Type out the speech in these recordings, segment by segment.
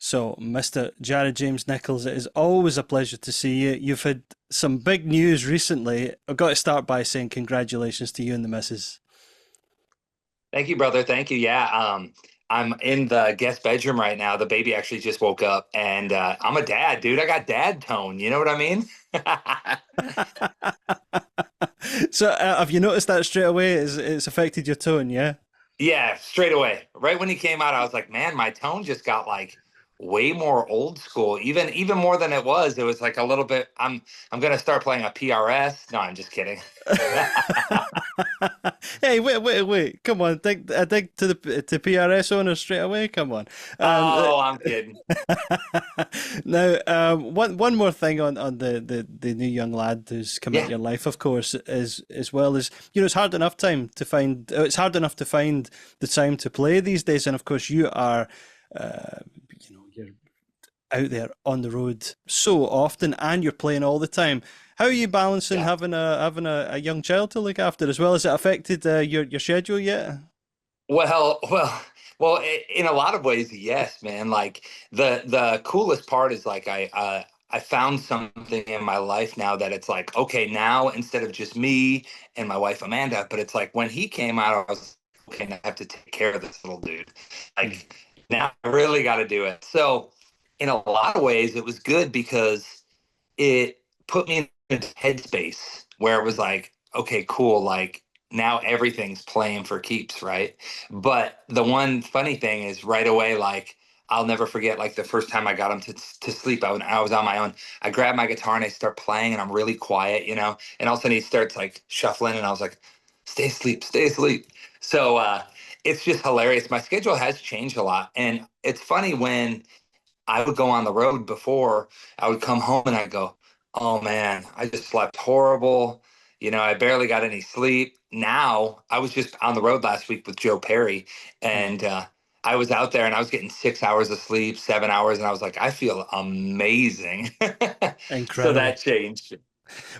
So, Mr. Jared James Nichols, it is always a pleasure to see you. You've had some big news recently. I've got to start by saying congratulations to you and the missus. Thank you, brother. Thank you. Yeah. I'm in the guest bedroom right now. The baby actually just woke up, and I'm a dad, dude. I got dad tone. You know what I mean? So, have you noticed that straight away? It's affected your tone, yeah? Yeah, straight away. Right when he came out, I was like, man, my tone just got like way more old school. Even more than it was. It was like a little bit. I'm gonna start playing a PRS. No, I'm just kidding. Hey, wait! Come on, dig to the to PRS owners straight away. Come on. Um, Oh, I'm kidding. Now, one more thing on the new young lad who's come into Yeah. your life, of course, is as well as it's hard enough time to find. It's hard enough to find the time to play these days, and of course, you are, you're out there on the road so often, and you're playing all the time. How are you balancing Yeah. having a young child to look after as well? Has it affected your schedule yet? Well, well, well. In a lot of ways, yes, man. Like the coolest part is like I found something in my life now that it's like okay now instead of just me and my wife Amanda, but it's like when he came out, I was okay. Now I have to take care of this little dude. Mm. Like now I really got to do it. So in a lot of ways, it was good because it put me in a headspace where it was like, okay, cool, like now everything's playing for keeps, right? But the one funny thing is right away, like I'll never forget, like the first time I got him to sleep, I was on my own. I grabbed my guitar and I start playing, and I'm really quiet, and all of a sudden he starts like shuffling, and I was like, stay asleep, stay asleep. So it's just hilarious. My schedule has changed a lot, and it's funny when I would go on the road before, I would come home and I'd go, oh man, I just slept horrible. I barely got any sleep. Now, I was just on the road last week with Joe Perry, Mm. and I was out there and I was getting 6 hours of sleep, 7 hours, and I was like, I feel amazing. So Incredible. that changed.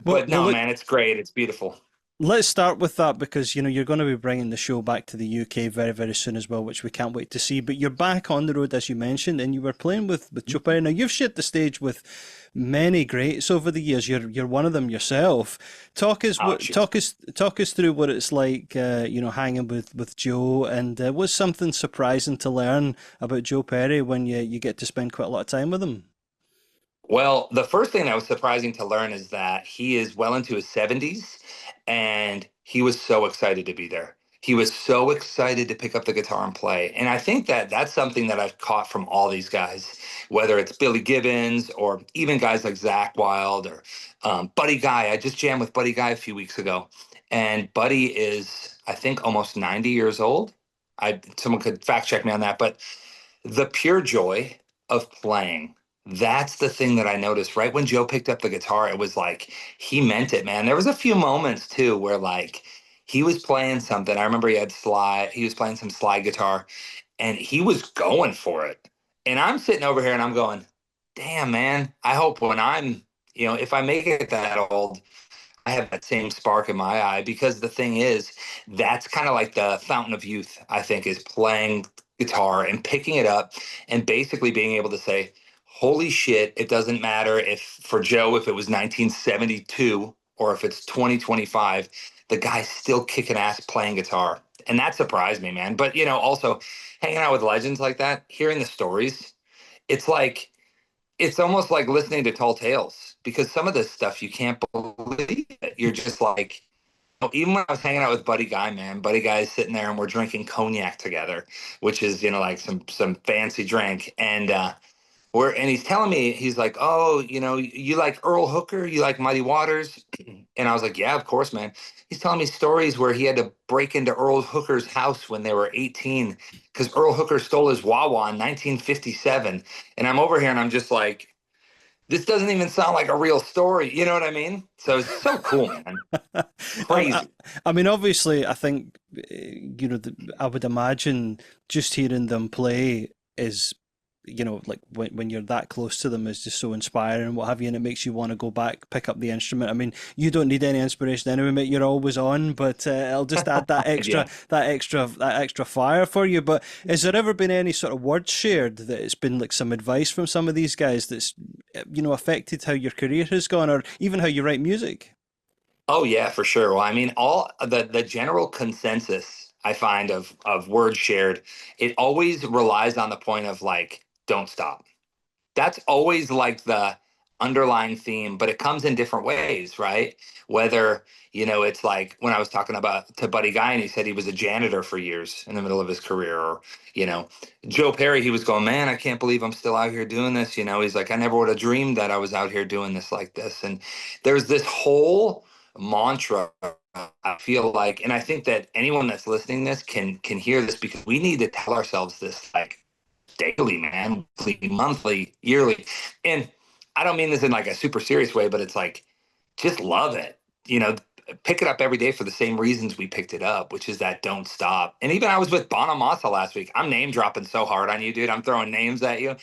Well, But well, no, look, man, it's great. It's beautiful. let's start with that because you're going to be bringing the show back to the UK very, very soon as well, which we can't wait to see. But you're back on the road as you mentioned, and you were playing with Joe Perry. Now you've shared the stage with many greats over the years. You're one of them yourself. Oh, shoot. Talk us through what it's like, hanging with Joe, and was something surprising to learn about Joe Perry when you get to spend quite a lot of time with him. Well, the first thing that was surprising to learn is that he is well into his 70s and he was so excited to be there. He was so excited to pick up the guitar and play. And I think that that's something that I've caught from all these guys, whether it's Billy Gibbons or even guys like Zach Wild or Buddy Guy. I just jammed with Buddy Guy a few weeks ago. And Buddy is, I think, almost 90 years old. Someone could fact check me on that, but the pure joy of playing. That's the thing that I noticed right when Joe picked up the guitar. It was like he meant it, man. There was a few moments too where like he was playing something. I remember he was playing some slide guitar and he was going for it. And I'm sitting over here and I'm going, damn, man, I hope when if I make it that old, I have that same spark in my eye because the thing is, that's kind of like the fountain of youth, I think, is playing guitar and picking it up and basically being able to say, holy shit, it doesn't matter if for Joe, if it was 1972 or if it's 2025, the guy's still kicking ass playing guitar. And that surprised me, man. But, also hanging out with legends like that, hearing the stories, it's like, it's almost like listening to tall tales because some of this stuff you can't believe it. You're just like, even when I was hanging out with Buddy Guy, man, Buddy Guy is sitting there and we're drinking cognac together, which is like some fancy drink, and he's telling me, he's like, oh, you like Earl Hooker, you like Muddy Waters, and I was like, yeah, of course, man. He's telling me stories where he had to break into Earl Hooker's house when they were 18 because Earl Hooker stole his Wawa in 1957, and I'm over here and I'm just like, this doesn't even sound like a real story. You know what I mean? So it's so cool, man. I, Crazy. I mean, obviously, I think I would imagine just hearing them play is you know, like when you're that close to them is just so inspiring and what have you, and it makes you want to go back, pick up the instrument. I mean, you don't need any inspiration anyway, mate. You're always on, but it'll just add Yeah. that extra fire for you. But has there ever been any sort of words shared that it's been like some advice from some of these guys that's, you know, affected how your career has gone, or even how you write music? Oh yeah, for sure. Well, I mean, all the general consensus I find of words shared, it always relies on the point of like, don't stop. That's always like the underlying theme, but it comes in different ways, right? Whether, it's like when I was talking about to Buddy Guy and he said he was a janitor for years in the middle of his career, or, you know, Joe Perry, he was going, man, I can't believe I'm still out here doing this. He's like, I never would have dreamed that I was out here doing this like this. And there's this whole mantra, I feel like, and I think that anyone that's listening to this can hear this, because we need to tell ourselves this like daily, man, weekly, monthly, yearly. And I don't mean this in like a super serious way, but it's like, just love it. You know, Pick it up every day for the same reasons we picked it up, which is that don't stop. And even I was with Bonamassa last week. I'm name dropping so hard on you, dude. I'm throwing names at you.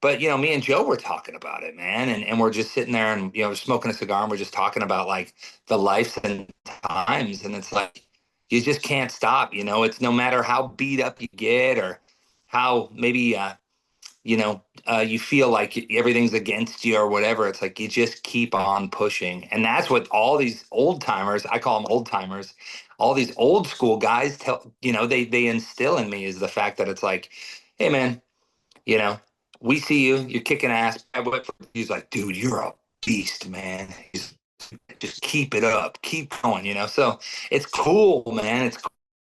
But me and Joe were talking about it, man, and we're just sitting there and we're smoking a cigar and we're just talking about like the lives and times, and it's like you just can't stop. It's no matter how beat up you get or how maybe you feel like everything's against you or whatever. It's like you just keep on pushing, and that's what all these old timers, I call them old timers, all these old school guys tell they instill in me, is the fact that it's like, hey man, you know, we see you're kicking ass. He's like, dude, you're a beast, man. He's just keep it up, keep going. So it's cool, man. It's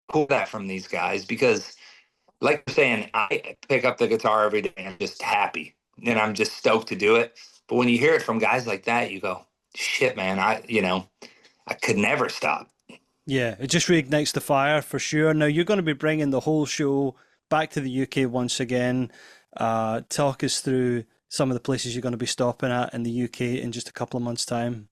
cool that from these guys, because like you're saying, I pick up the guitar every day and I'm just happy and I'm just stoked to do it. But when you hear it from guys like that, you go, shit, man, I could never stop. Yeah, it just reignites the fire for sure. Now you're going to be bringing the whole show back to the UK once again. Talk us through some of the places you're going to be stopping at in the UK in just a couple of months' time.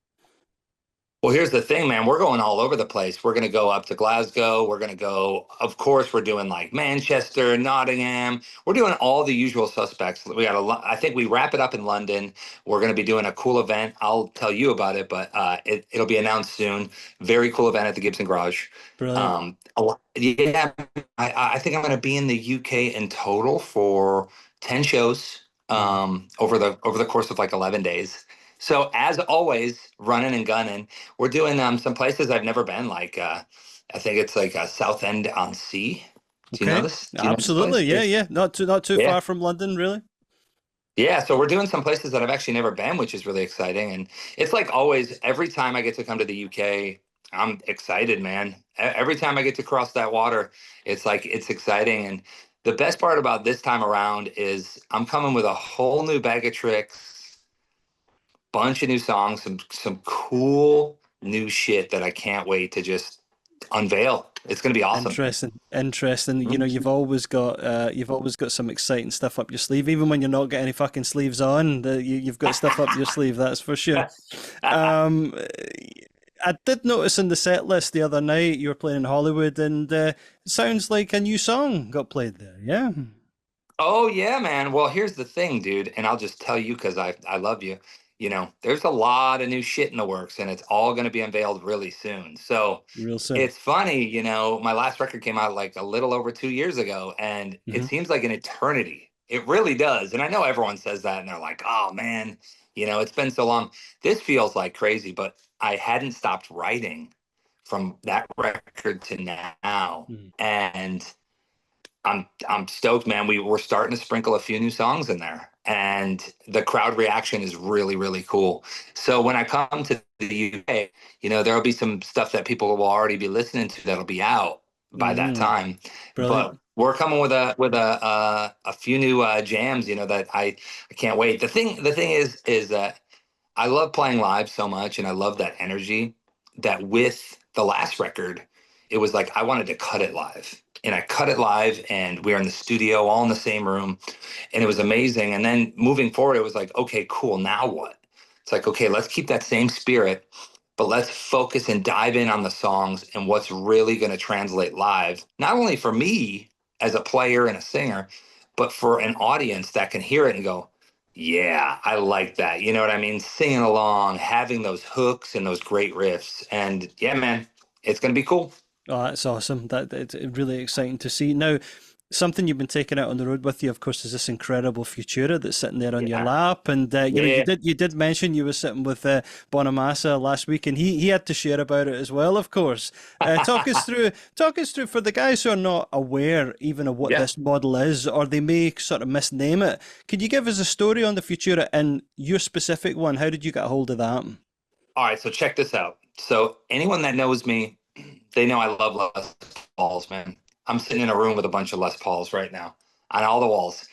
Well, here's the thing, man. We're going all over the place. We're going to go up to Glasgow. We're going to go, of course, we're doing like Manchester, Nottingham. We're doing all the usual suspects. We got I think we wrap it up in London. We're going to be doing a cool event. I'll tell you about it, but it'll be announced soon. Very cool event at the Gibson Garage. Brilliant. Yeah, I think I'm going to be in the UK in total for 10 shows Wow. over the course of like 11 days. So as always, running and gunning. We're doing some places I've never been, like I think it's like Southend on Sea. Do you know Okay. this? Do you know this Absolutely. place? Yeah, yeah. Not too Yeah. far from London, really. Yeah, so we're doing some places that I've actually never been, which is really exciting. And it's like always, every time I get to come to the UK, I'm excited, man. Every time I get to cross that water, it's like it's exciting. And the best part about this time around is I'm coming with a whole new bag of tricks, bunch of new songs, some cool new shit that I can't wait to just unveil. It's going to be awesome. Interesting, interesting. You know, you've always got some exciting stuff up your sleeve, even when you're not getting any fucking sleeves on. You've got stuff up your sleeve, that's for sure. Um, I did notice in the set list the other night you were playing in Hollywood, and it sounds like a new song got played there. Yeah, Oh yeah, man. Well, here's the thing, dude, and I'll just tell you because I love you. There's a lot of new shit in the works, and it's all going to be unveiled really soon. So real soon. it's funny, my last record came out like a little over 2 years ago, and it Hmm. seems like an eternity. It really does. And I know everyone says that, and they're like, "Oh man, it's been so long." This feels like crazy, but I hadn't stopped writing from that record to now, and I'm stoked, man. We're starting to sprinkle a few new songs in there, and the crowd reaction is really, really cool. So when I come to the UK, there'll be some stuff that people will already be listening to that'll be out by that Mm, time. But brilliant. we're coming with a few new jams, that I can't wait. The thing is that I love playing live so much, and I love that energy. That with the last record, it was like I wanted to cut it live. And I cut it live, and we were in the studio, all in the same room, and it was amazing. And then moving forward, it was like, okay, cool. Now what? It's like, okay, let's keep that same spirit, but let's focus and dive in on the songs and what's really going to translate live, not only for me as a player and a singer, but for an audience that can hear it and go, yeah, I like that. You know what I mean? Singing along, having those hooks and those great riffs. And yeah, man, it's going to be cool. Oh, that's awesome. It's really exciting to see. Now, something you've been taking out on the road with you, of course, is this incredible Futura that's sitting there on your Yeah. lap. And you Yeah. did mention you were sitting with Bonamassa last week, and he had to share about it as well. Of course, talk us through for the guys who are not aware even of what Yeah. this model is, or they may sort of misname it. Could you give us a story on the Futura and your specific one? How did you get a hold of that? All right. So check this out. So anyone that knows me, they know I love Les Pauls, man. I'm sitting in a room with a bunch of Les Pauls right now on all the walls.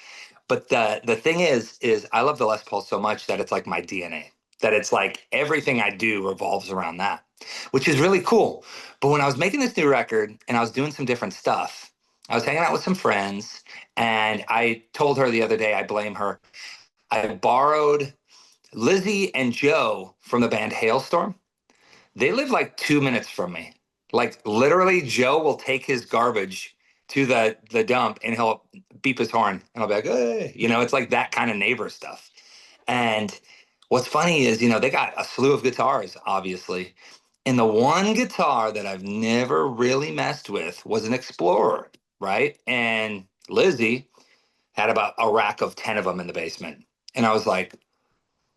But the thing is I love the Les Paul so much that it's like my DNA. That it's like everything I do revolves around that, which is really cool. But when I was making this new record and I was doing some different stuff, I was hanging out with some friends, and I told her the other day, I blame her. I borrowed Lizzie and Joe from the band Hailstorm. They live like 2 minutes from me. Like literally, Joe will take his garbage to the dump and he'll beep his horn and I'll be like, hey, it's like that kind of neighbor stuff. And what's funny is, they got a slew of guitars, obviously. And the one guitar that I've never really messed with was an Explorer, right? And Lizzie had about a rack of 10 of them in the basement. And I was like,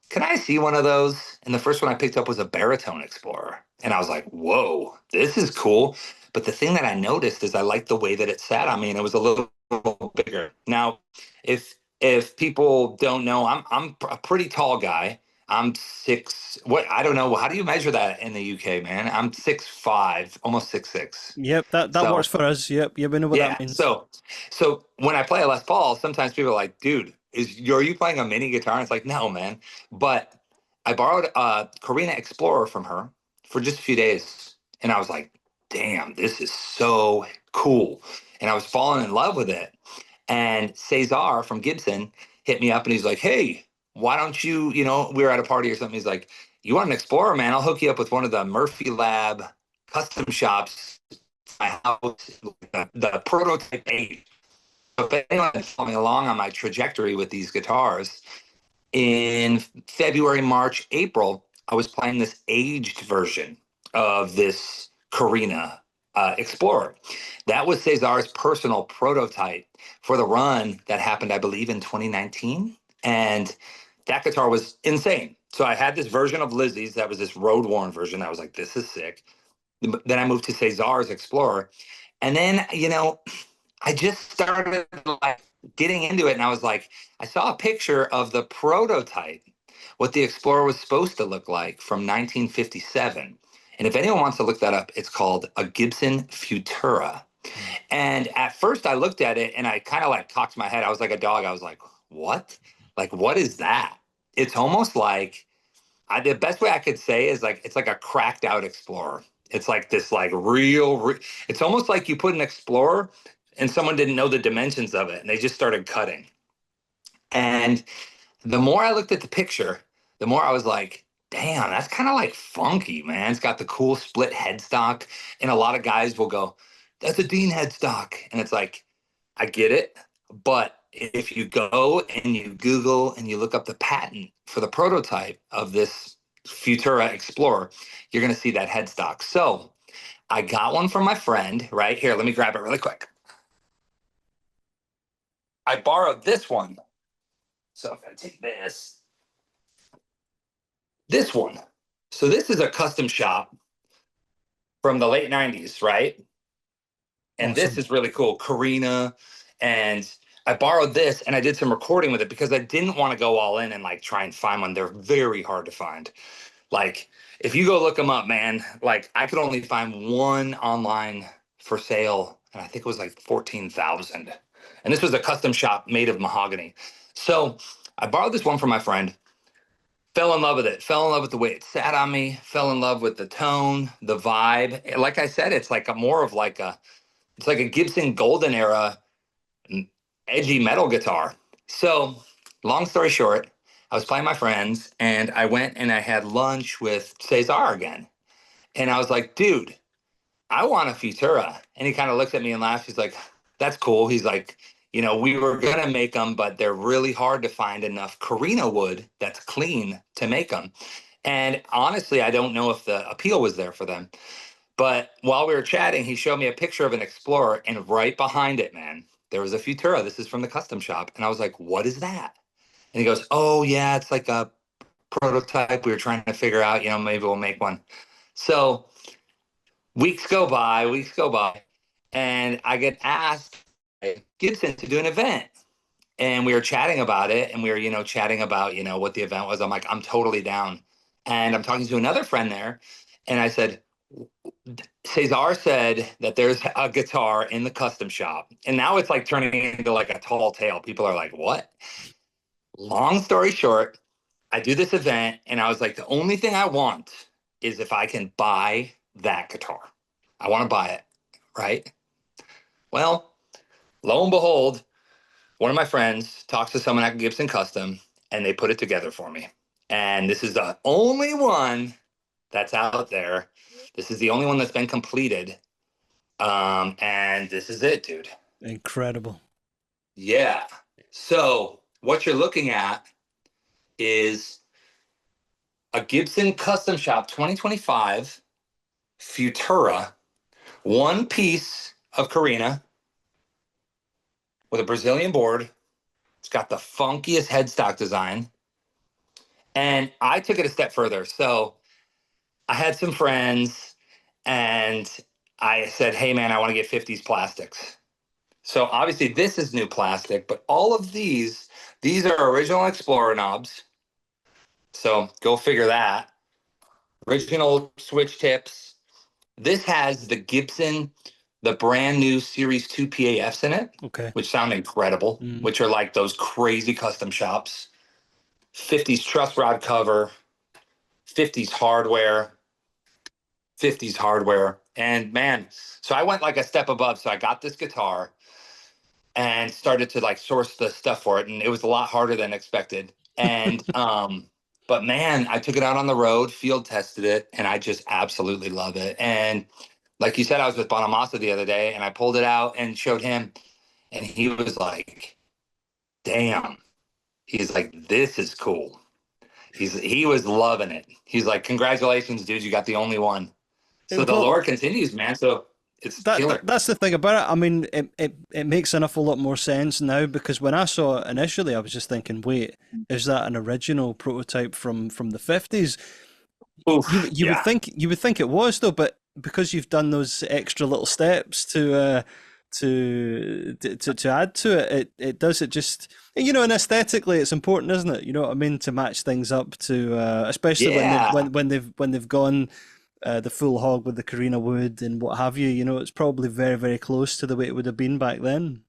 can I see one of those? And the first one I picked up was a Baritone Explorer. And I was like, whoa, this is cool. But the thing that I noticed is I liked the way that it sat on me and it was a little bigger. Now, if people don't know, I'm a pretty tall guy. I'm six. What I don't know. How do you measure that in the UK, man? I'm 6'5", almost 6'6". Yep, that works So for us. Yep, yeah, we know what that yeah. means. So when I play a Les Paul, sometimes people are like, dude, are you playing a mini guitar? And it's like, no, man. But I borrowed a Carina Explorer from her for just a few days. And I was like, damn, this is so cool. And I was falling in love with it. And Cesar from Gibson hit me up and he's like, hey, why don't you, we were at a party or something. He's like, you want an Explorer, man? I'll hook you up with one of the Murphy Lab custom shops my house, the prototype 8. So if anyone is following along on my trajectory with these guitars, in February, March, April, I was playing this aged version of this Carina Explorer. That was Cesar's personal prototype for the run that happened, I believe, in 2019. And that guitar was insane. So I had this version of Lizzie's that was this road worn version. I was like, this is sick. Then I moved to Cesar's Explorer. And then, I just started like getting into it. And I was like, I saw a picture of the prototype, what the Explorer was supposed to look like from 1957. And if anyone wants to look that up, it's called a Gibson Futura. And at first I looked at it and I kind of like cocked my head. I was like a dog. I was like, what? Like, what is that? It's almost like the best way I could say is like it's like a cracked out Explorer. It's like this like it's almost like you put an Explorer and someone didn't know the dimensions of it and they just started cutting. And the more I looked at the picture, the more I was like, damn, that's kind of like funky, man. It's got the cool split headstock. And a lot of guys will go, that's a Dean headstock. And it's like, I get it. But if you go and you Google and you look up the patent for the prototype of this Futura Explorer, you're going to see that headstock. So I got one from my friend right here. Let me grab it really quick. I borrowed this one. So if I take this one. So this is a custom shop from the late 90s, right? And this Awesome. is really cool. Carina. And I borrowed this and I did some recording with it because I didn't want to go all in and like try and find one. They're very hard to find. Like if you go look them up, man, like I could only find one online for sale. And I think it was like 14,000. And this was a custom shop made of mahogany. So I borrowed this one from my friend, fell in love with it, fell in love with the way it sat on me, fell in love with the tone, the vibe. Like I said, it's like a more of like it's like a Gibson Golden era edgy metal guitar. So, long story short, I was playing my friends and I went and I had lunch with Cesar again. And I was like, dude, I want a Futura. And he kind of looks at me and laughs. He's like, that's cool. He's like, you know, we were going to make them, but they're really hard to find enough Carina wood that's clean to make them. And honestly, I don't know if the appeal was there for them. But while we were chatting, he showed me a picture of an Explorer, and right behind it, man, there was a Futura. This is from the custom shop. And I was like, what is that? And he goes, oh, yeah, it's like a prototype. We were trying to figure out, you know, maybe we'll make one. So weeks go by, and I get asked by Gibson to do an event. And we were chatting about it, and we were, you know, chatting about, you know, what the event was. I'm like, I'm totally down. And I'm talking to another friend there, and I said, Cesar said that there's a guitar in the custom shop. And now it's like turning into like a tall tale. People are like, what? Long story short, I do this event, and I was like, the only thing I want is if I can buy that guitar. I want to buy it, right? Well, lo and behold, one of my friends talks to someone at Gibson Custom, and they put it together for me. And this is the only one that's out there. This is the only one that's been completed. And this is it, dude. Incredible. Yeah. So what you're looking at is a Gibson Custom Shop 2025 Futura, one piece of Carina with a Brazilian board. It's got the funkiest headstock design. And I took it a step further. So I had some friends, and I said, hey, man, I want to get 50s plastics. So obviously this is new plastic, but all of these are original Explorer knobs. So go figure that. Original switch tips. This has the Gibson, the brand new Series 2 PAFs in it, Okay. which sound incredible, which are like those crazy custom shops. 50s truss rod cover, 50s hardware, 50s hardware. And man, so I went like a step above. So I got this guitar and started to like source the stuff for it. And it was a lot harder than expected. And, but man, I took it out on the road, field tested it, and I just absolutely love it. And like you said, I was with Bonamassa the other day, and I pulled it out and showed him, and he was like, damn. He's like, this is cool. He was loving it. He's like, congratulations, dude, you got the only one. So the Well, lore continues, man. So it's killer. that's the thing about it. I mean, it makes an awful lot more sense now, because when I saw it initially, I was just thinking, wait, is that an original prototype from the 50s? Oof, You would yeah. think it was, though, but because you've done those extra little steps to add to it, it does it just, you know, and aesthetically it's important, isn't it? You know what I mean, to match things up to especially Yeah. when they've gone the full hog with the Carina wood and what have you. You know, it's probably very, very close to the way it would have been back then.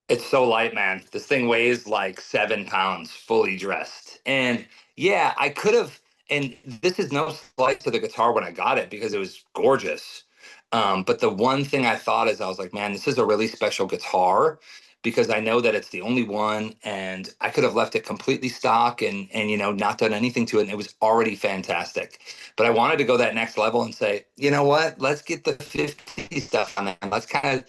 It's so light, man. This thing weighs like 7 pounds fully dressed. And yeah, I could have, and this is no slight to the guitar when I got it because it was gorgeous. But the one thing I thought is I was like, man, this is a really special guitar because I know that it's the only one, and I could have left it completely stock and you know, not done anything to it, and it was already fantastic. But I wanted to go that next level and say, you know what? Let's get the 50 stuff on there. Let's kind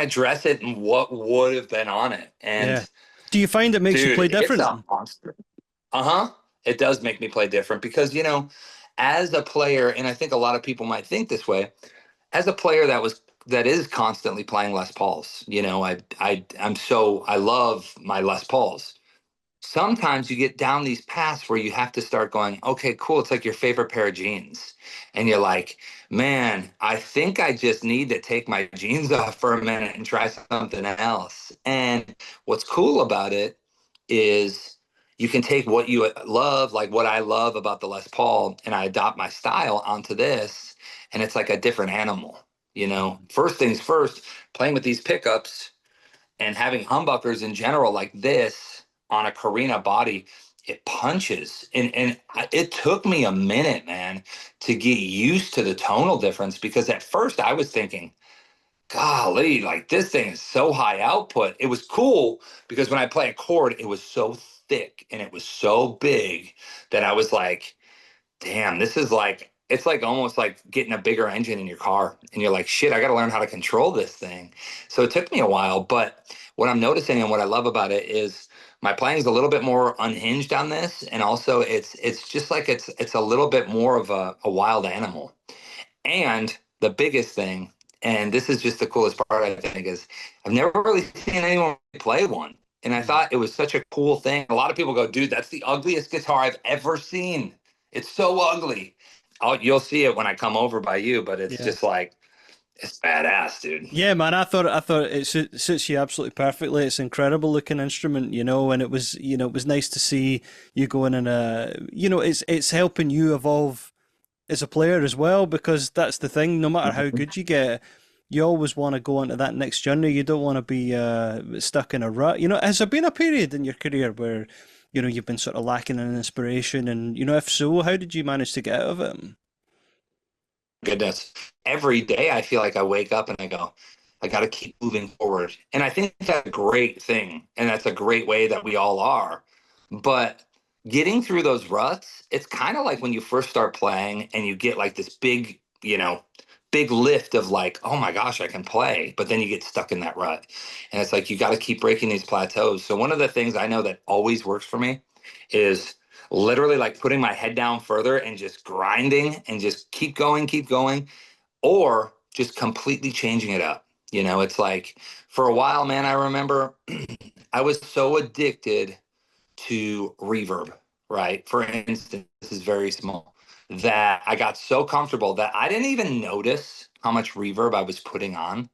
of dress it in what would have been on it. Yeah. And Do you find it makes you play dude, it's a different? monster. Uh-huh. It does make me play different because, you know, as a player, and I think a lot of people might think this way, as a player that is constantly playing Les Pauls, you know, I love my Les Pauls. Sometimes you get down these paths where you have to start going, okay, cool. It's like your favorite pair of jeans. And you're like, man, I think I just need to take my jeans off for a minute and try something else. And what's cool about it is you can take what you love, like what I love about the Les Paul, and I adopt my style onto this. And it's like a different animal. You know, first things first, playing with these pickups and having humbuckers in general like this on a Carina body, it punches. And it took me a minute, man, to get used to the tonal difference because at first I was thinking, golly, like this thing is so high output. It was cool because when I play a chord, it was so thick and it was so big that I was like, damn, this is like, it's like almost like getting a bigger engine in your car. And you're like, shit, I got to learn how to control this thing. So it took me a while. But what I'm noticing and what I love about it is my playing is a little bit more unhinged on this, and also it's just like it's a little bit more of a wild animal. And the biggest thing, and this is just the coolest part, I think, is I've never really seen anyone play one. And I Mm. thought it was such a cool thing. A lot of people go, dude, that's the ugliest guitar I've ever seen. It's so ugly. You'll see it when I come over by you, but it's Yeah. just like, it's badass, dude. Yeah, man, I thought it suits you absolutely perfectly. It's an incredible looking instrument, and it was nice to see you going in it's helping you evolve as a player as well, because that's the thing. No matter how good you get, you always want to go into that next journey. You don't want to be stuck in a rut. Has there been a period in your career where you've been sort of lacking in inspiration, and if so, how did you manage to get out of it? Goodness. Every day I feel like I wake up and I go, I got to keep moving forward. And I think that's a great thing. And that's a great way that we all are. But getting through those ruts, it's kind of like when you first start playing and you get like this big, big lift of like, oh my gosh, I can play. But then you get stuck in that rut. And it's like you got to keep breaking these plateaus. So one of the things I know that always works for me is literally like putting my head down further and just grinding and just keep going, or just completely changing it up. It's like for a while, man, I remember I was so addicted to reverb, right? For instance, this is very small, that I got so comfortable that I didn't even notice how much reverb I was putting on.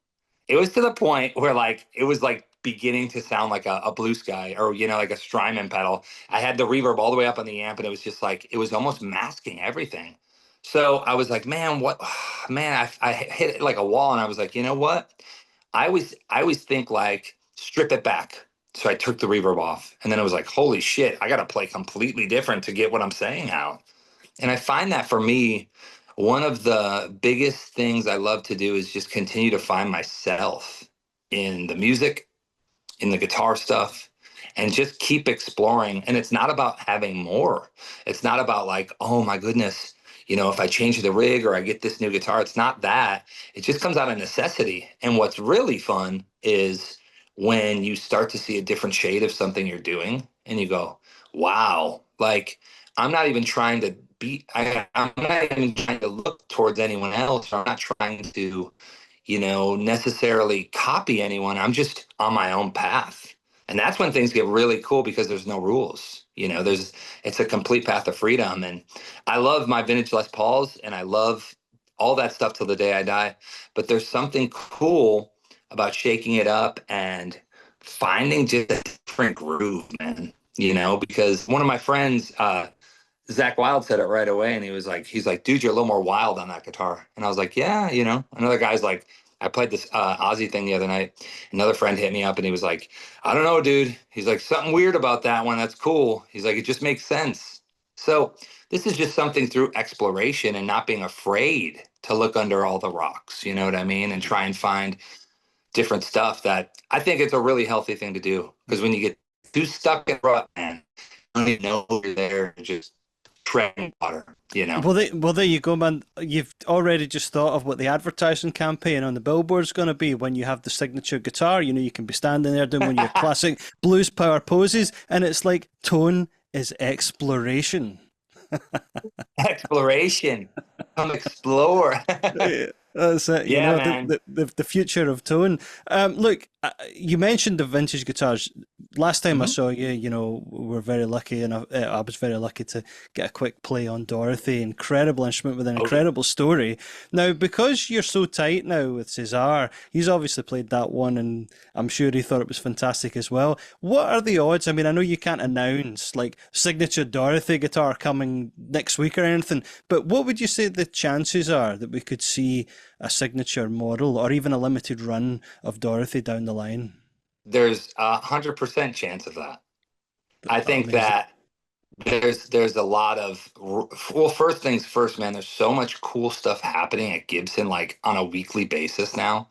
It was to the point where like it was like beginning to sound like a blue sky, or like a Strymon pedal. I had the reverb all the way up on the amp, and it was just like it was almost masking everything. So I was like, man, what man, I hit it like a wall, and I was like, you know what? I always think like strip it back. So I took the reverb off, and then it was like, holy shit, I gotta play completely different to get what I'm saying out. And I find that for me, one of the biggest things I love to do is just continue to find myself in the music, in the guitar stuff, and just keep exploring. And it's not about having more. It's not about like, oh my goodness, if I change the rig or I get this new guitar, it's not that. It just comes out of necessity. And what's really fun is when you start to see a different shade of something you're doing and you go, wow, like I'm not even trying to I'm not even trying to look towards anyone else. I'm not trying to necessarily copy anyone. I'm just on my own path. And that's when things get really cool because there's no rules. It's a complete path of freedom. And I love my vintage Les Pauls and I love all that stuff till the day I die. But there's something cool about shaking it up and finding just a different groove, man. Because one of my friends, Zach Wild said it right away, and he's like, dude, you're a little more wild on that guitar. And I was like, yeah. Another guy's like, I played this Ozzy thing the other night. Another friend hit me up, and he was like, I don't know, dude. He's like, something weird about that one. That's cool. He's like, it just makes sense. So this is just something through exploration and not being afraid to look under all the rocks. You know what I mean? And try and find different stuff. That I think it's a really healthy thing to do, because when you get too stuck in rut, man, you don't even know you're there. Just treading water. Well, there you go, man. You've already just thought of what the advertising campaign on the billboard's going to be when you have the signature guitar. You can be standing there doing one of your classic blues power poses, and it's like tone is exploration. Exploration. Come explore. Yeah, that's it. Yeah, The, man. the future of tone. Look, you mentioned the vintage guitars. Last time I Mhm. saw you, we were very lucky, and I was very lucky to get a quick play on Dorothy. Incredible instrument with an Oh, yeah. incredible story. Now, because you're so tight now with Cesar, he's obviously played that one, and I'm sure he thought it was fantastic as well. What are the odds? I mean, I know you can't announce like signature Dorothy guitar coming next week or anything, but what would you say the chances are that we could see a signature model or even a limited run of Dorothy down the line? There's 100% chance of that. I think Amazing. that there's a lot of, well, first things first, man. There's so much cool stuff happening at Gibson, like on a weekly basis now,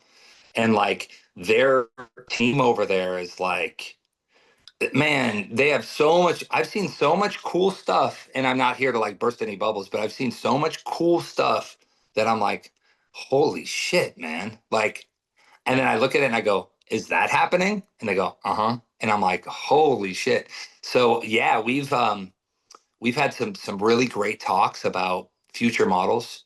and like their team over there is like, man, they have so much. I've seen so much cool stuff, and I'm not here to like burst any bubbles, but I've seen so much cool stuff that I'm like, holy shit, man. Like, and then I look at it and I go, is that happening? And they go, uh-huh. And I'm like, holy shit. So yeah, we've had some really great talks about future models,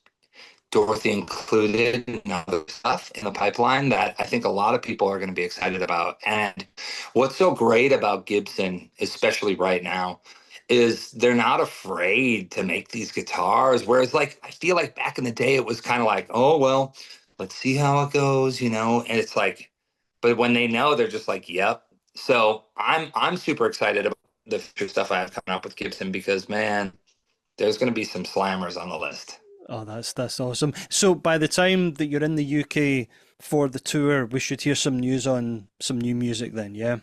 Dorothy included, and other stuff in the pipeline that I think a lot of people are going to be excited about. And what's so great about Gibson, especially right now, is they're not afraid to make these guitars. Whereas, like, I feel like back in the day, it was kind of like, oh, well, let's see how it goes, you know? And it's like, but when they know, they're just like, yep. So I'm super excited about the future stuff I have coming up with Gibson because, man, there's going to be some slammers on the list. Oh, that's awesome. So by the time that you're in the UK for the tour, we should hear some news on some new music then, yeah?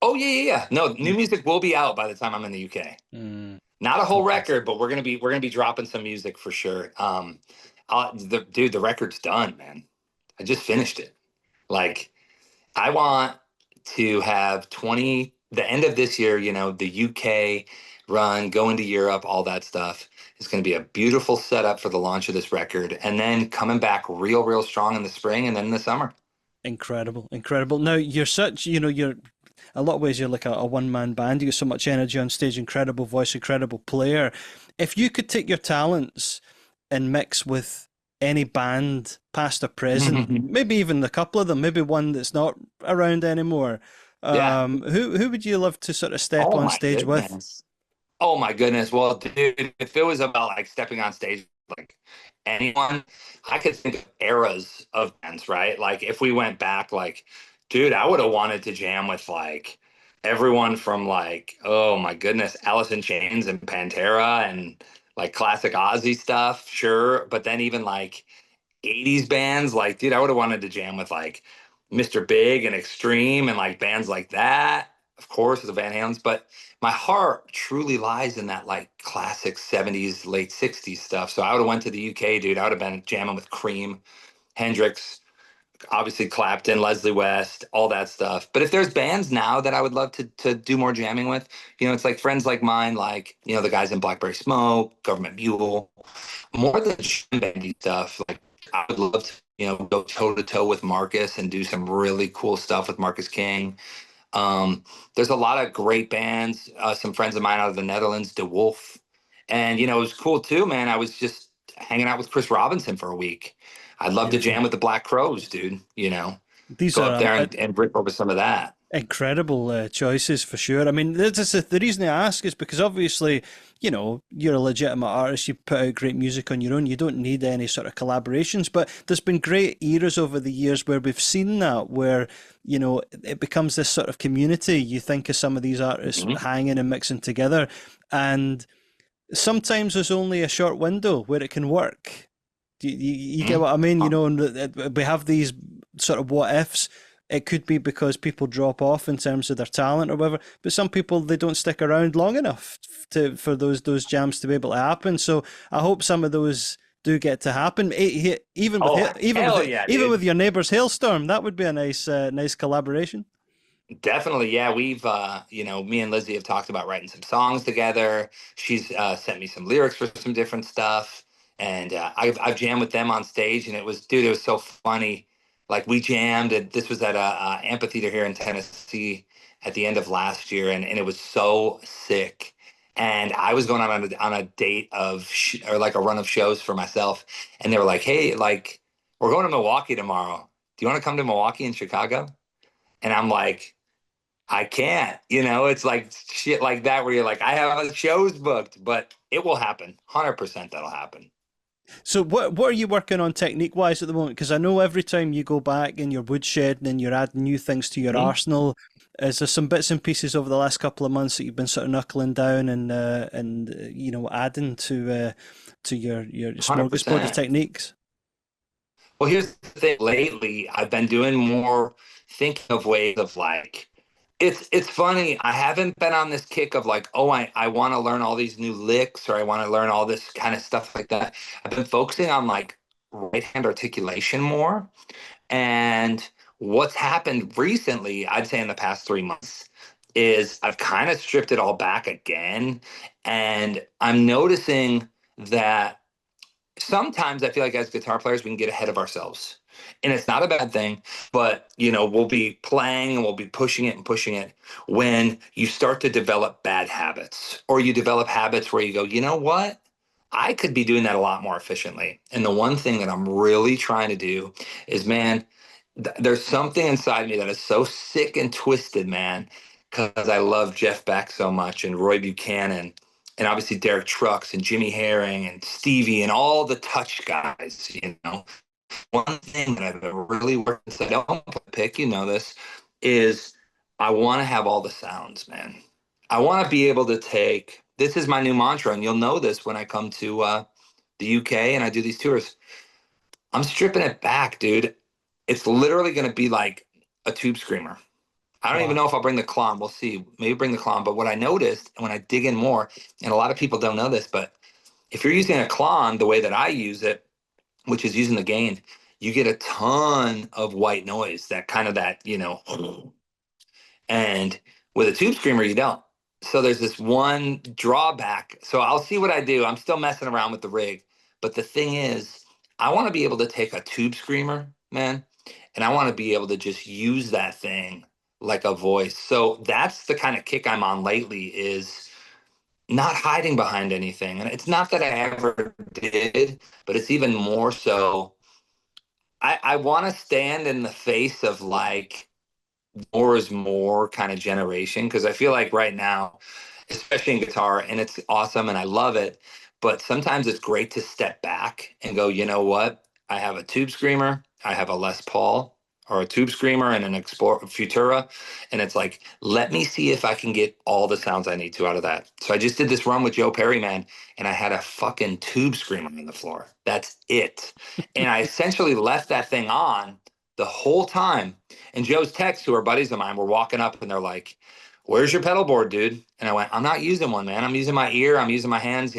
Oh yeah, yeah, yeah. No, new music will be out by the time I'm in the UK. Mm, Not a whole fantastic. record, but we're gonna be dropping some music for sure. The record's done, man. I just finished it. Like, I want to have 20 the end of this year. You know, the UK run, going to Europe, all that stuff. It's going to be a beautiful setup for the launch of this record, and then coming back real strong in the spring and then in the summer. Incredible, incredible. Now you're such, you know, you're a lot of ways you're like a one man band. You got so much energy on stage, incredible voice, incredible player. If you could take your talents and mix with any band, past or present, maybe even a couple of them, maybe one that's not around anymore, Yeah. who would you love to sort of step Oh on my stage with? goodness. Oh my goodness. Well, dude, if it was about like stepping on stage, like anyone, I could think of eras of bands, right? Like if we went back, like, dude, I would have wanted to jam with like everyone from like, oh my goodness, Alice in Chains and Pantera and like classic Ozzy stuff, sure. But then even like 80s bands, like, dude, I would have wanted to jam with like Mr. Big and Extreme and like bands like that, of course, the Van Halens. But my heart truly lies in that like classic 70s, late 60s stuff. So I would have went to the UK, dude. I would have been jamming with Cream, Hendrix, obviously Clapton, Leslie West, all that stuff. But if there's bands now that I would love to do more jamming with, you know, it's like friends like mine, like, you know, the guys in Blackberry Smoke, Government Mule, more than jam bandy stuff. Like I would love to, you know, go toe to toe with Marcus and do some really cool stuff with Marcus King. There's a lot of great bands. Some friends of mine out of the Netherlands, De Wolf, and you know, it was cool too, man. I was just hanging out with Chris Robinson for a week. I'd love to jam Beautiful. with the Black Crows, dude. You know, These go up are there and rip over some of that. incredible choices for sure. I mean, the reason I ask is because obviously, you know, you're a legitimate artist. You put out great music on your own. You don't need any sort of collaborations. But there's been great eras over the years where we've seen that, where you know it becomes this sort of community. You think of some of these artists Mhm. hanging and mixing together, and sometimes there's only a short window where it can work. You get Mhm. what I mean? You know, and we have these sort of what ifs. It could be because people drop off in terms of their talent or whatever, but some people they don't stick around long enough to for those jams to be able to happen. So I hope some of those do get to happen. Even with Oh hell yeah, even dude! with your neighbour's hailstorm, that would be a nice collaboration. Definitely, yeah. We've, you know, me and Lizzie have talked about writing some songs together. She's sent me some lyrics for some different stuff, and I've jammed with them on stage, and it was, dude, it was so funny. Like we jammed, and this was at a amphitheater here in Tennessee at the end of last year, and it was so sick. And I was going on a date of or like a run of shows for myself, and they were like, "Hey, like we're going to Milwaukee tomorrow. Do you want to come to Milwaukee and Chicago?" And I'm like, I can't, you know, it's like shit like that where you're like, I have shows booked, but it will happen. 100% that'll happen. So what are you working on technique wise at the moment? Because I know every time you go back in your woodshed and you're adding new things to your Mhm. arsenal, is there some bits and pieces over the last couple of months that you've been sort of knuckling down and you know adding to your smorgasbord of 100%. techniques? Well, here's the thing. Lately, I've been doing more thinking of ways of like, it's funny. I haven't been on this kick of like, oh, I want to learn all these new licks or I want to learn all this kind of stuff like that. I've been focusing on like right hand articulation more. And what's happened recently, I'd say in the past 3 months, is I've kind of stripped it all back again. And I'm noticing that sometimes I feel like as guitar players, we can get ahead of ourselves. And it's not a bad thing, but we'll be playing and we'll be pushing it and pushing it when you start to develop bad habits, or you develop habits where you go, you know what? I could be doing that a lot more efficiently. And the one thing that I'm really trying to do is, man, there's something inside me that is so sick and twisted, man, because I love Jeff Beck so much, and Roy Buchanan, and obviously Derek Trucks and Jimmy Herring and Stevie and all the touch guys. One thing that I've been really working, so I don't pick, this, is I want to have all the sounds, man. I want to be able to take, this is my new mantra, and you'll know this when I come to the UK and I do these tours. I'm stripping it back, dude. It's literally going to be like a tube screamer. I don't even Wow. know if I'll bring the Klon. We'll see. Maybe bring the Klon. But what I noticed when I dig in more, and a lot of people don't know this, but if you're using a Klon the way that I use it, which is using the gain, you get a ton of white noise, that kind of and with a tube screamer, you don't. So there's this one drawback. So I'll see what I do. I'm still messing around with the rig. But the thing is, I want to be able to take a tube screamer, man, and I want to be able to just use that thing like a voice. So that's the kind of kick I'm on lately, is not hiding behind anything. And it's not that I ever did, but it's even more so. I want to stand in the face of like more is more kind of generation, because I feel like right now, especially in guitar, and it's awesome and I love it, but sometimes it's great to step back and go, you know what? I have a tube screamer, I have a Les Paul, or a tube screamer and an Explorer Futura, and it's like, let me see if I can get all the sounds I need to out of that. So I just did this run with Joe Perry, man, and I had a fucking tube screamer on the floor. That's it. And I essentially left that thing on the whole time, and Joe's techs, who are buddies of mine, were walking up and they're like, "Where's your pedal board, dude?" And I went, "I'm not using one, man. I'm using my ear. I'm using my hands.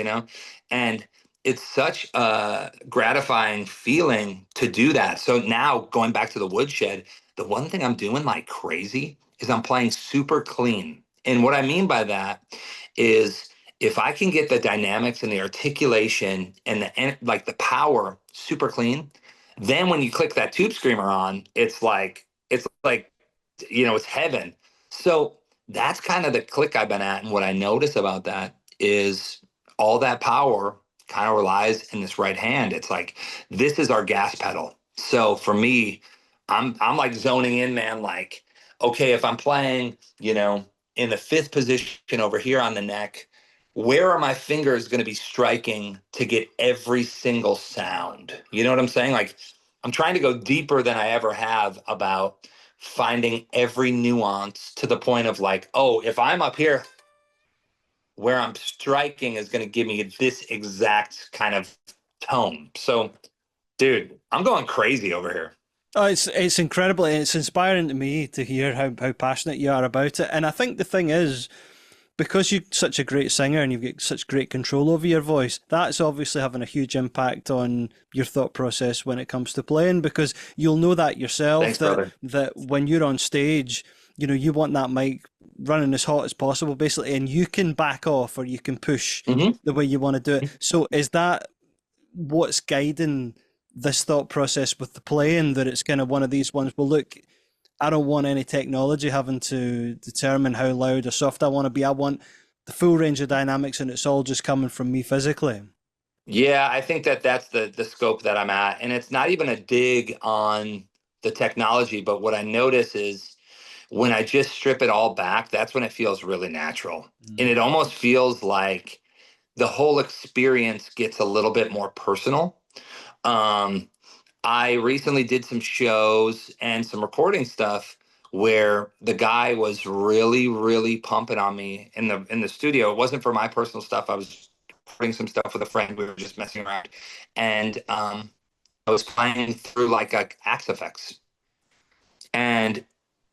And it's such a gratifying feeling to do that. So now going back to the woodshed, the one thing I'm doing like crazy is I'm playing super clean. And what I mean by that is, if I can get the dynamics and the articulation and like the power super clean, then when you click that tube screamer on, it's like it's heaven. So that's kind of the click I've been at. And what I notice about that is all that power kind of relies in this right hand. It's like, this is our gas pedal. So for me, I'm like zoning in, man, like, okay, if I'm playing, in the fifth position over here on the neck, where are my fingers going to be striking to get every single sound? You know what I'm saying? Like, I'm trying to go deeper than I ever have about finding every nuance, to the point of like, oh, if I'm up here, where I'm striking is going to give me this exact kind of tone. So, dude, I'm going crazy over here. Oh, it's incredible. It's inspiring to me to hear how passionate you are about it. And I think the thing is, because you're such a great singer and you've got such great control over your voice, that's obviously having a huge impact on your thought process when it comes to playing, because you'll know that yourself, Thanks, brother. that when you're on stage, you want that mic running as hot as possible, basically, and you can back off or you can push Hmm. the way you want to do it. So is that what's guiding this thought process with the playing, that it's kind of one of these ones, well, look, I don't want any technology having to determine how loud or soft I want to be. I want the full range of dynamics, and it's all just coming from me physically. Yeah, I think that that's the scope that I'm at, and it's not even a dig on the technology. But what I notice is, when I just strip it all back, that's when it feels really natural, and Mm. it almost feels like the whole experience gets a little bit more personal. Um, I recently did some shows and some recording stuff where the guy was really, really pumping on me in the studio. It wasn't for my personal stuff. I was recording some stuff with a friend. We were just messing around, and I was playing through like a Axe Effects, and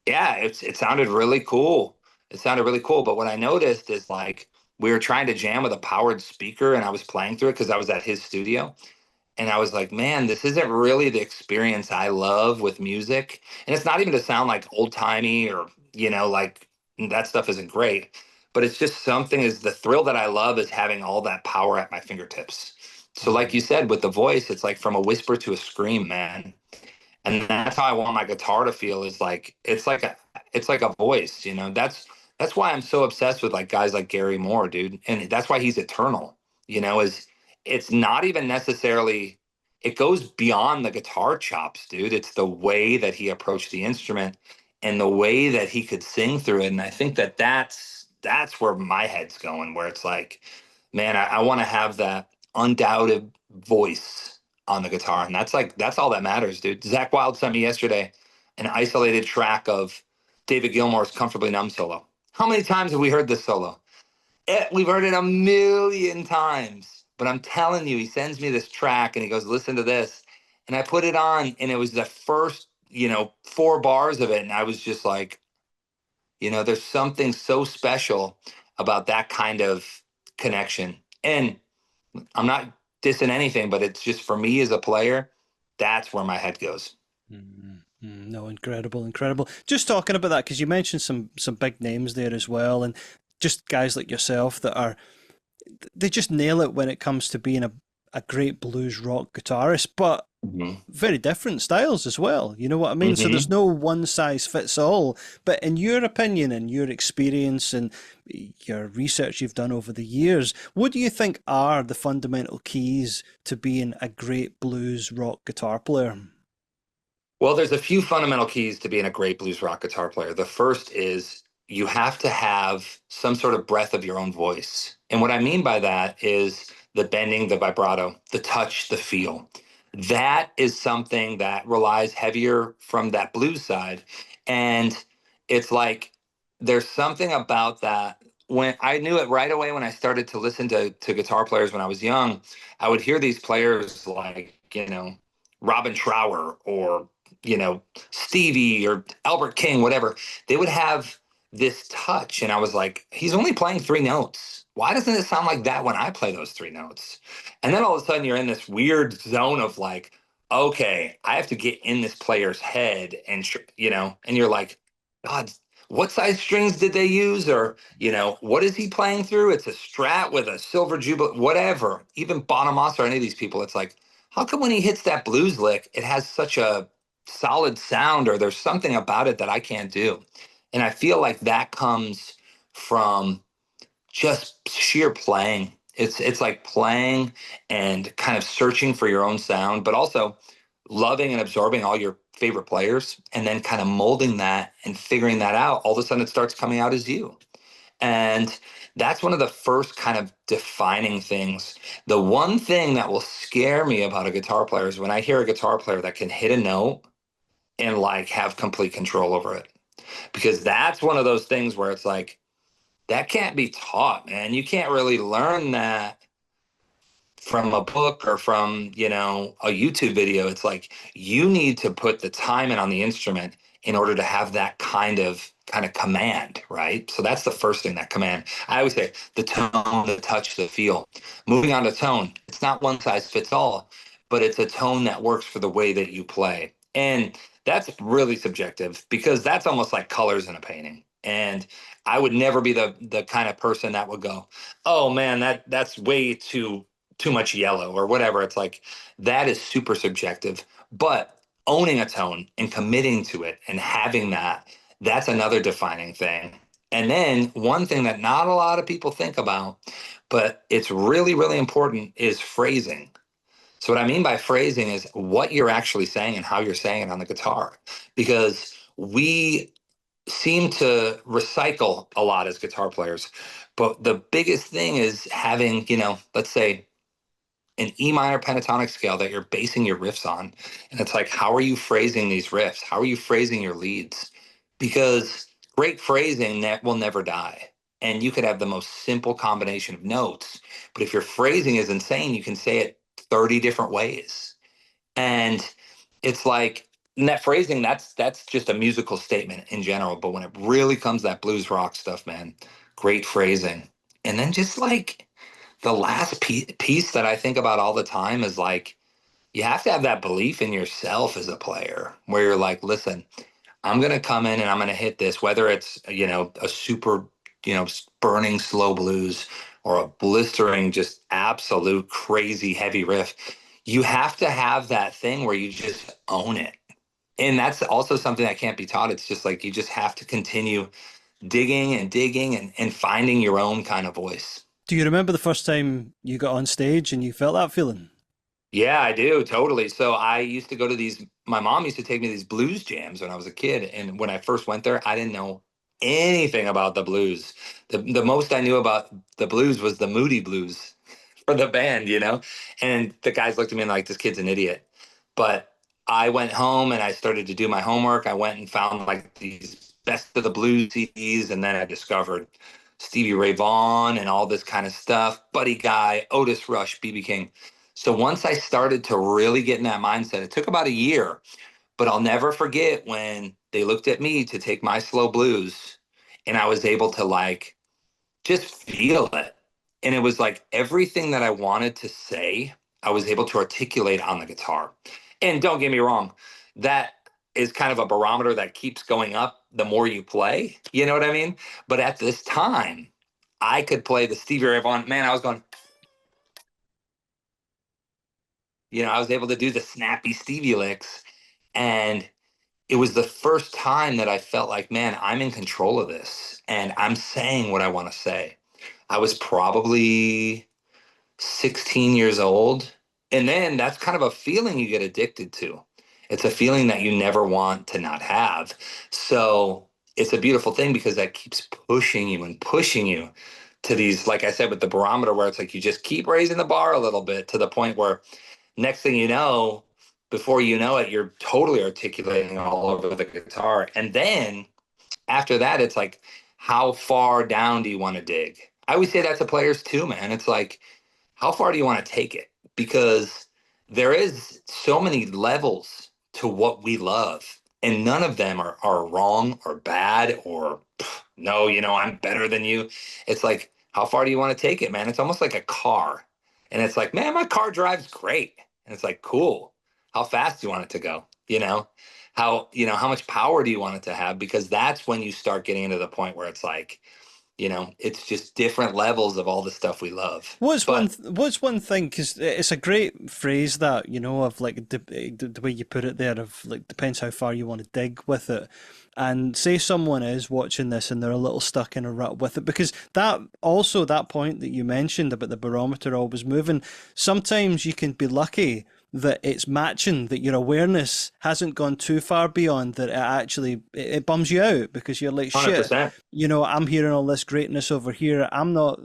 yeah, it sounded really cool. It sounded really cool. But what I noticed is, like, we were trying to jam with a powered speaker, and I was playing through it because I was at his studio. And I was like, man, this isn't really the experience I love with music. And it's not even to sound like old timey, or, like, that stuff isn't great. But it's just something, is the thrill that I love is having all that power at my fingertips. So like you said, with the voice, it's like from a whisper to a scream, man. And that's how I want my guitar to feel, is like it's like a voice, you know. That's why I'm so obsessed with like guys like Gary Moore, dude. And that's why he's eternal, you know, is it's not even necessarily, it goes beyond the guitar chops, dude. It's the way that he approached the instrument and the way that he could sing through it. And I think that that's where my head's going, where it's like, man, I want to have that undoubted voice on the guitar. And that's like, that's all that matters, dude. Zach Wild sent me yesterday an isolated track of David Gilmour's Comfortably Numb solo. How many times have we heard this solo? We've heard it a million times. But I'm telling you, he sends me this track and he goes, listen to this. And I put it on, and it was the first, you know, 4 bars of it. And I was just like, you know, there's something so special about that kind of connection. And I'm not dissing anything, but it's just, for me as a player, that's where my head goes. No, incredible, incredible. Just talking about that, because you mentioned some big names there as well, and just guys like yourself that are, they just nail it when it comes to being a great blues rock guitarist, but Mhm. very different styles as well. You know what I mean? So there's Mhm. no one size fits all. But in your opinion and your experience and your research you've done over the years, what do you think are the fundamental keys to being a great blues rock guitar player? Well, there's a few fundamental keys to being a great blues rock guitar player. The first is you have to have some sort of breath of your own voice. And what I mean by that is the bending, the vibrato, the touch, the feel. That is something that relies heavier from that blues side. And it's like there's something about that. When I knew it right away when I started to listen to guitar players when I was young, I would hear these players like, you know, Robin Trower or, you know, Stevie or Albert King, whatever. They would have this touch, and I was like, he's only playing 3 notes. Why doesn't it sound like that when I play those 3 notes? And then all of a sudden you're in this weird zone of like, okay, I have to get in this player's head, and you know, and you're like, God, what size strings did they use? Or, you know, what is he playing through? It's a Strat with a silver jubilee, whatever. Even Bonamassa or any of these people, it's like, how come when he hits that blues lick, it has such a solid sound, or there's something about it that I can't do? And I feel like that comes from just sheer playing. It's like playing and kind of searching for your own sound, but also loving and absorbing all your favorite players and then kind of molding that and figuring that out. All of a sudden it starts coming out as you. And that's one of the first kind of defining things. The one thing that will scare me about a guitar player is when I hear a guitar player that can hit a note and like have complete control over it. Because that's one of those things where it's like, that can't be taught, man. You can't really learn that from a book or from, you know, a YouTube video. It's like you need to put the time in on the instrument in order to have that kind of command, right? So that's the first thing, that command. I always say the tone, the touch, the feel. Moving on to tone, it's not one size fits all, but it's a tone that works for the way that you play. And that's really subjective, because that's almost like colors in a painting. And I would never be the kind of person that would go, "Oh man, that's way too much yellow," or whatever. It's like that is super subjective. But owning a tone and committing to it and having that, that's another defining thing. And then one thing that not a lot of people think about, but it's really, really important, is phrasing. So what I mean by phrasing is what you're actually saying and how you're saying it on the guitar. Because we seem to recycle a lot as guitar players. But the biggest thing is having, you know, let's say an E minor pentatonic scale that you're basing your riffs on. And it's like, how are you phrasing these riffs? How are you phrasing your leads? Because great phrasing that will never die. And you could have the most simple combination of notes, but if your phrasing is insane, you can say it 30 different ways. And it's like net phrasing, that's just a musical statement in general. But when it really comes to that blues rock stuff, man, great phrasing. And then just like the last piece that I think about all the time is like, you have to have that belief in yourself as a player, where you're like, listen, I'm going to come in and I'm going to hit this, whether it's, you know, a super, you know, burning slow blues, or a blistering, just absolute crazy heavy riff. You have to have that thing where you just own it. And that's also something that can't be taught. It's just like you just have to continue digging and digging and finding your own kind of voice. Do you remember the first time you got on stage and you felt that feeling? Yeah, I do totally. So I used to go to these, my mom used to take me to these blues jams when I was a kid. And when I first went there, I didn't know anything about the blues. The most I knew about the blues was the Moody Blues for the band, you know? And the guys looked at me like, this kid's an idiot. But I went home and I started to do my homework. I went and found like these best of the blues CDs, and then I discovered Stevie Ray Vaughan and all this kind of stuff, Buddy Guy, Otis Rush, BB King. So once I started to really get in that mindset, it took about a year, but I'll never forget when they looked at me to take my slow blues and I was able to like just feel it. And it was like everything that I wanted to say, I was able to articulate on the guitar. And don't get me wrong, that is kind of a barometer that keeps going up the more you play. You know what I mean? But at this time, I could play the Stevie Ray Vaughan. Man, I was going, I was able to do the snappy Stevie licks. And it was the first time that I felt like, man, I'm in control of this and I'm saying what I want to say. I was probably 16 years old. And then that's kind of a feeling you get addicted to. It's a feeling that you never want to not have. So it's a beautiful thing because that keeps pushing you and pushing you to these, like I said, with the barometer, where it's like you just keep raising the bar a little bit to the point where next thing you know, before you know it, you're totally articulating all over the guitar. And then after that, it's like, how far down do you want to dig? I always say that to players too, man. It's like, how far do you want to take it? Because there is so many levels to what we love, and none of them are wrong or bad or no, I'm better than you. It's like, how far do you want to take it, man? It's almost like a car. And it's like, man, my car drives great. And it's like, cool. How fast do you want it to go? How much power do you want it to have? Because that's when you start getting into the point where it's like, it's just different levels of all the stuff we love. But What's one thing? Because it's a great phrase that of like the way you put it there of like depends how far you want to dig with it. And say someone is watching this and they're a little stuck in a rut with it because that point that you mentioned about the barometer always moving. Sometimes you can be lucky that it's matching, that your awareness hasn't gone too far beyond that it bums you out because you're like, shit, 100%. I'm hearing all this greatness over here, I'm not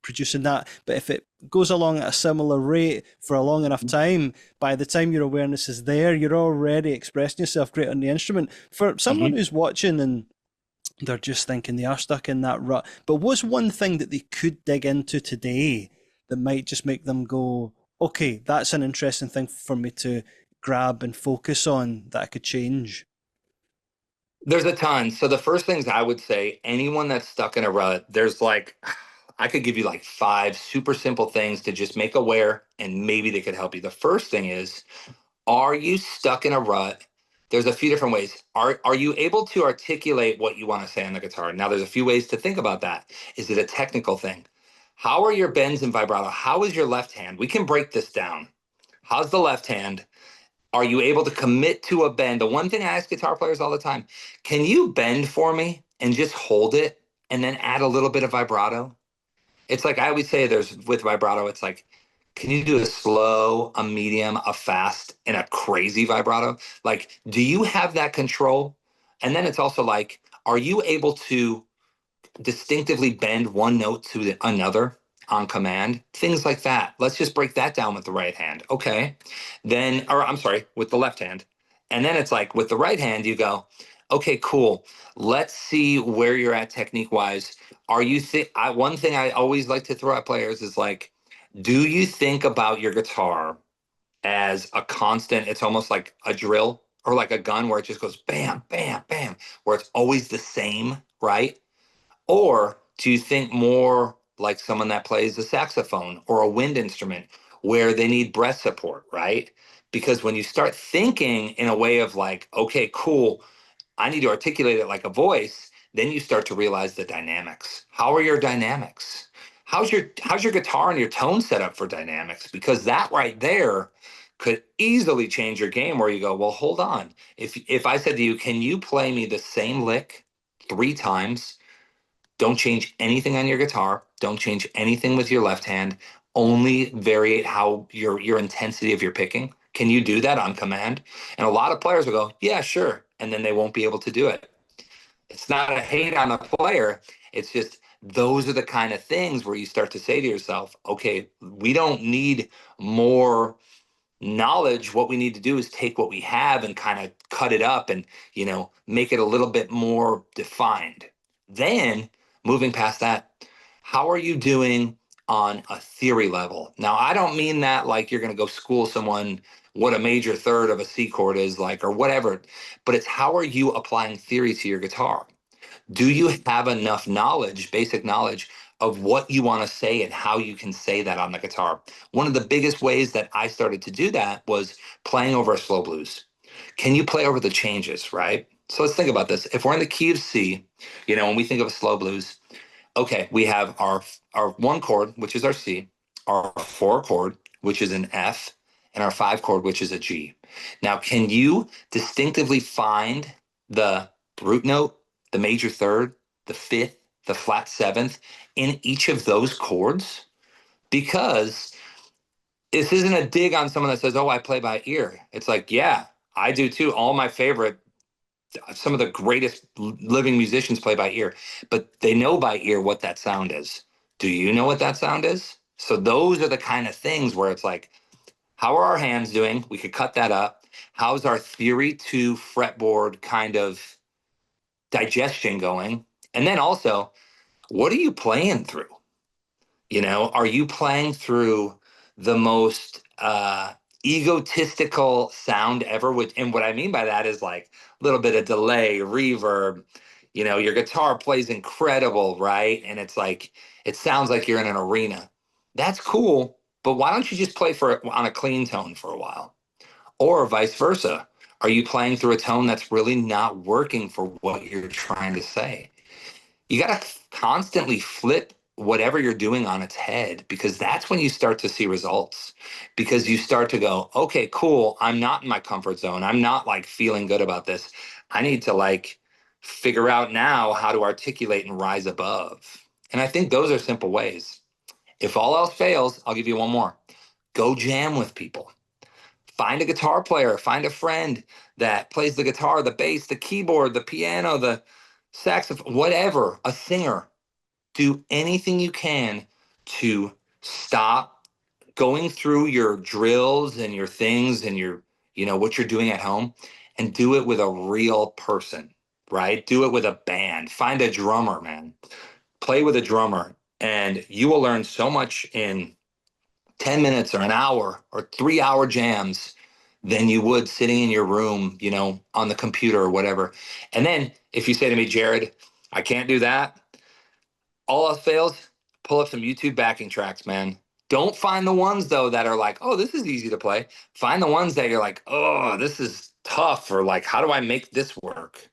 producing that. But if it goes along at a similar rate for a long enough time, by the time your awareness is there, you're already expressing yourself great on the instrument. For someone who's watching and they're just thinking they are stuck in that rut, but what's one thing that they could dig into today that might just make them go, okay, that's an interesting thing for me to grab and focus on that I could change? There's a ton. So the first things I would say, anyone that's stuck in a rut, there's like, I could give you like five super simple things to just make aware and maybe they could help you. The first thing is, are you stuck in a rut? There's a few different ways. Are you able to articulate what you want to say on the guitar? Now, there's a few ways to think about that. Is it a technical thing? How are your bends and vibrato? How is your left hand? We can break this down. How's the left hand? Are you able to commit to a bend? The one thing I ask guitar players all the time, can you bend for me and just hold it and then add a little bit of vibrato? It's like I always say there's with vibrato, it's like, can you do a slow, a medium, a fast, and a crazy vibrato? Like, do you have that control? And then it's also like, are you able to distinctively bend one note to another on command? Things like that. Let's just break that down with the right hand. Okay. Then, or I'm sorry, with the left hand. And then it's like with the right hand, you go, okay, cool. Let's see where you're at technique wise. Are you one thing I always like to throw at players is like, do you think about your guitar as a constant? It's almost like a drill or like a gun where it just goes bam, bam, bam, where it's always the same, right? Or do you think more like someone that plays a saxophone or a wind instrument where they need breath support, right? Because when you start thinking in a way of like, okay, cool, I need to articulate it like a voice, then you start to realize the dynamics. How are your dynamics? how's your guitar and your tone set up for dynamics? Because that right there could easily change your game where you go, well, hold on. If I said to you, can you play me the same lick 3 times? Don't change anything on your guitar. Don't change anything with your left hand. Only variate how your intensity of your picking. Can you do that on command? And a lot of players will go, yeah, sure. And then they won't be able to do it. It's not a hate on the player. It's just those are the kind of things where you start to say to yourself, okay, we don't need more knowledge. What we need to do is take what we have and kind of cut it up and, make it a little bit more defined. Then moving past that, how are you doing on a theory level? Now, I don't mean that like you're going to go school someone what a major third of a C chord is like or whatever, but it's how are you applying theory to your guitar? Do you have enough knowledge, basic knowledge of what you want to say and how you can say that on the guitar? One of the biggest ways that I started to do that was playing over a slow blues. Can you play over the changes, right? So let's think about this. If we're in the key of C, when we think of a slow blues, okay, we have our one chord, which is our C, our four chord, which is an F, and our five chord, which is a G. Now, can you distinctively find the root note, the major third, the fifth, the flat seventh in each of those chords? Because this isn't a dig on someone that says, oh, I play by ear. It's like, yeah, I do too. All my favorite, some of the greatest living musicians play by ear, but they know by ear what that sound is. Do you know what that sound is? So those are the kind of things where it's like, how are our hands doing? We could cut that up. How's our theory to fretboard kind of digestion going? And then also, what are you playing through? Are you playing through the most egotistical sound ever? And what I mean by that is like a little bit of delay, reverb. Your guitar plays incredible, right? And it's like, it sounds like you're in an arena. That's cool, but why don't you just play on a clean tone for a while? Or vice versa. Are you playing through a tone that's really not working for what you're trying to say? You got to constantly flip whatever you're doing on its head because that's when you start to see results because you start to go, okay, cool. I'm not in my comfort zone. I'm not like feeling good about this. I need to like figure out now how to articulate and rise above. And I think those are simple ways. If all else fails, I'll give you one more. Go jam with people. Find a guitar player, find a friend that plays the guitar, the bass, the keyboard, the piano, the saxophone, whatever, a singer. Do anything you can to stop going through your drills and your things and what you're doing at home and do it with a real person, right? Do it with a band. Find a drummer, man. Play with a drummer and you will learn so much in 10 minutes or an hour or 3 hour jams than you would sitting in your room, on the computer or whatever. And then if you say to me, Jared, I can't do that, all else fails, pull up some YouTube backing tracks, man. Don't find the ones though that are like, oh, this is easy to play. Find the ones that you're like, oh, this is tough, or like, how do I make this work?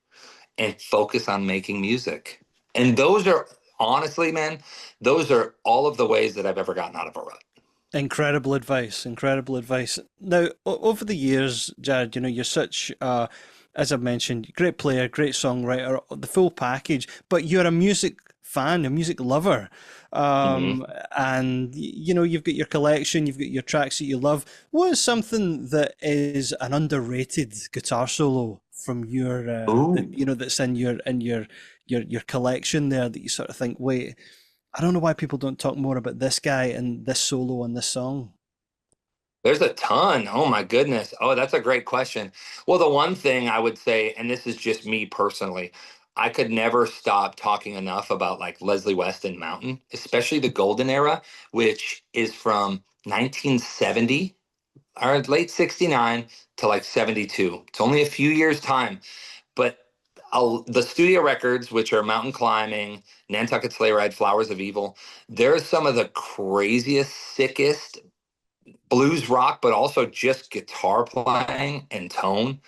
And focus on making music. And those are honestly, man, those are all of the ways that I've ever gotten out of a rut. Incredible advice, incredible advice. Now, over the years, Jared, you're such, as I've mentioned, great player, great songwriter, the full package, but you're a music fan, a music lover. Mm-hmm. And, you've got your collection, you've got your tracks that you love. What is something that is an underrated guitar solo from your, Ooh. that's in your collection there that you sort of think, wait, I don't know why people don't talk more about this guy and this solo on this song. There's a ton. Oh my goodness. Oh, that's a great question. Well, the one thing I would say, and this is just me personally, I could never stop talking enough about like Leslie West and Mountain, especially the golden era, which is from 1970 or late 69 to like 72. It's only a few years time, but the studio records, which are Mountain Climbing, Nantucket Sleigh Ride, Flowers of Evil, they're some of the craziest, sickest blues rock, but also just guitar playing and tone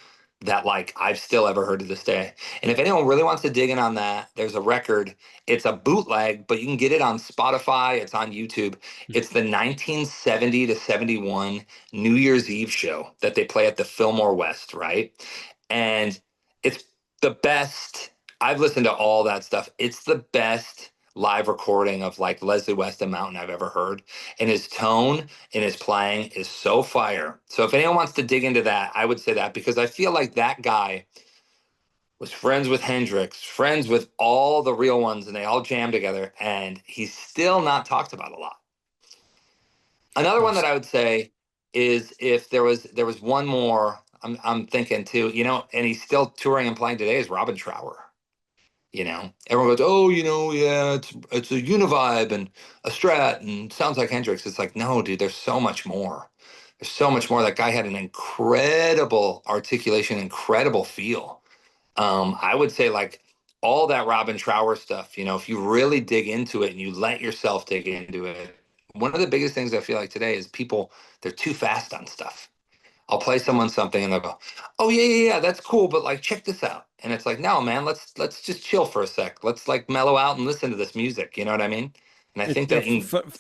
that like I've still ever heard to this day. And if anyone really wants to dig in on that, there's a record. It's a bootleg, but you can get it on Spotify. It's on YouTube. It's the 1970 to 71 New Year's Eve show that they play at the Fillmore West, right? And it's the best. I've listened to all that stuff. It's the best live recording of like Leslie West and Mountain I've ever heard. And his tone and his playing is so fire. So if anyone wants to dig into that, I would say that, because I feel like that guy was friends with Hendrix, friends with all the real ones, and they all jammed together, and he's still not talked about a lot. Another one that I would say is, if there was one more, I'm thinking too, and he's still touring and playing today, is Robin Trower. Everyone goes, oh, yeah, it's a Univibe and a Strat and sounds like Hendrix. It's like, no, dude, there's so much more. There's so much more. That guy had an incredible articulation, incredible feel. I would say like all that Robin Trower stuff, if you really dig into it and you let yourself dig into it, one of the biggest things I feel like today is people, they're too fast on stuff. I'll play someone something and they'll go, "Oh yeah, yeah, yeah, that's cool, but like check this out." And it's like, "No, man, let's just chill for a sec. Let's like mellow out and listen to this music." You know what I mean? And I think that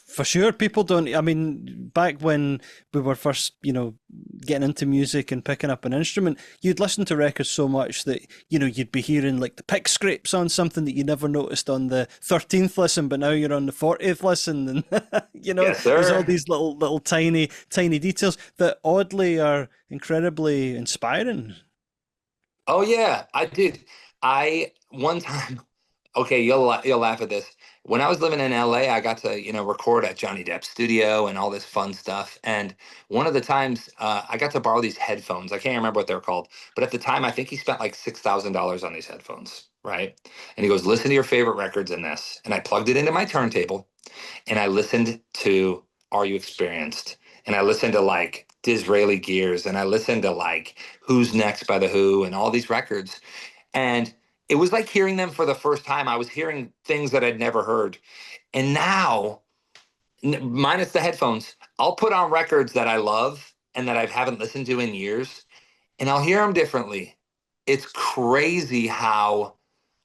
for sure, people don't. I mean, back when we were first, getting into music and picking up an instrument, you'd listen to records so much that you'd be hearing like the pick scrapes on something that you never noticed on the 13th listen, but now you're on the 40th listen, and yes, there's all sir. these little tiny details that oddly are incredibly inspiring. Oh yeah, I did. I one time, okay, you'll laugh at this. When I was living in LA, I got to, record at Johnny Depp's studio and all this fun stuff. And one of the times, I got to borrow these headphones. I can't remember what they're called, but at the time, I think he spent like $6,000 on these headphones, right? And he goes, "Listen to your favorite records in this." And I plugged it into my turntable, and I listened to Are You Experienced? And I listened to like Disraeli Gears, and I listened to like Who's Next by The Who and all these records. And it was like hearing them for the first time. I was hearing things that I'd never heard. And now, minus the headphones, I'll put on records that I love and that I haven't listened to in years, and I'll hear them differently. It's crazy how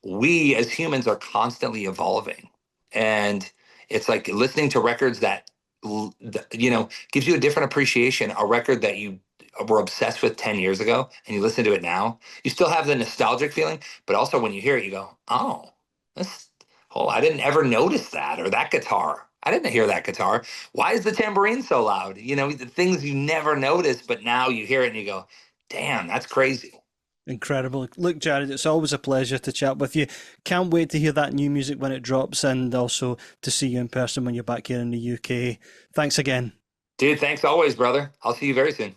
we as humans are constantly evolving. And it's like listening to records that, gives you a different appreciation. A record that you were obsessed with 10 years ago and you listen to it now, you still have the nostalgic feeling, but also when you hear it, you go, oh, this, oh, I didn't ever notice that, or that guitar. I didn't hear that guitar. Why is the tambourine so loud? The things you never noticed, but now you hear it and you go, damn, that's crazy. Incredible. Look, Jared, it's always a pleasure to chat with you. Can't wait to hear that new music when it drops, and also to see you in person when you're back here in the UK. Thanks again. Dude, thanks always, brother. I'll see you very soon.